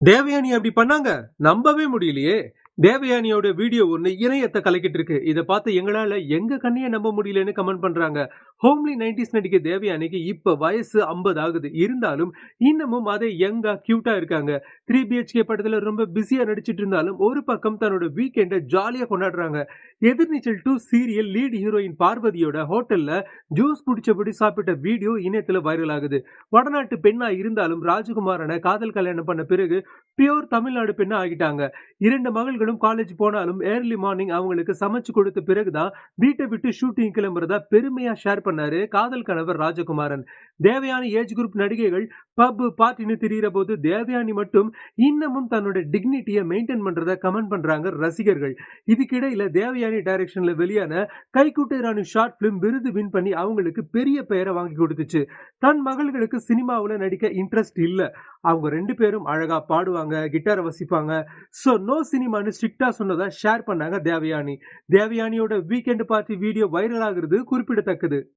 தேவயானி அப்படி பண்ணாங்க? நம்பவே முடியலையே! தேவயானியோட வீடியோ ஒண்ணு இணையத்த கலக்கிட்டு இருக்கு. இத பார்த்து எங்களால எங்க கண்ணையே நம்ப முடியலன்னு கமெண்ட் பண்றாங்க. ஹோம்லி 90ஸ் நடிகை தேவயானிக்கு இப்ப வயசு 50 ஆகுது. இருந்தாலும் இன்னமும் அதே யங்கா, கியூட்டா இருக்காங்க. 3 பிஹெச்கே படத்துல ரொம்ப பிஸியா நடிச்சிட்டு இருந்தாலும், ஒரு பக்கம் தன்னோட வீக்கெண்ட ஜாலியா கொண்டாடுறாங்க. எதிர்நீச்சல் 2 சீரியல் லீட் ஹீரோயின் பார்வதியோட ஹோட்டல்ல ஜூஸ் குடிச்சபடி சாப்பிட்ட வீடியோ இணையத்துல வைரல் ஆகுது. வடநாட்டு பெண்ணா இருந்தாலும் ராஜகுமாரனை காதல் கல்யாணம் பண்ண பிறகு பியூர் தமிழ்நாடு பெண்ணா ஆகிட்டாங்க. 2 மகள்களும் காலேஜ் போனாலும் ஏர்லி மார்னிங் அவங்களுக்கு சமைச்சு கொடுத்த பிறகுதான் வீட்டை விட்டு ஷூட்டிங் கிளம்புறதா பெருமையா ஷேர் பண்ணாரு காதல் கணவர் ராஜகுமாரன். தேவயானி ஏஜ் குரூப் நடிகைகள் பப் பார்ட்டின்னு திரியிற போது தேவயானி மட்டும் இன்னமும் தன்னோட டிக்னிட்டியை மெயின்டைன் பண்றத கமெண்ட் பண்றாங்க ரசிகர்கள். இதுக்கிடையில தேவயானி டைரக்ஷன்ல வெளியான கைக்குட்டை ராணி ஷார்ட் பிலிம் விருது வின் பண்ணி அவங்களுக்கு பெரிய பெயரை வாங்கி கொடுத்துச்சு. தன் மகள்களுக்கு சினிமாவுல நடிக்க இன்ட்ரெஸ்ட் இல்ல, அவங்க 2 பேரும் அழகா பாடுவாங்க, கிட்டாரை வசிப்பாங்க, சோ நோ சினிமான்னு ஸ்ட்ரிக்டா சொன்னதா ஷேர் பண்ணாங்க தேவயானி. தேவயானியோட வீக்கெண்ட் பார்ட்டி வீடியோ வைரல் ஆகுறது குறிப்பிடத்தக்கது.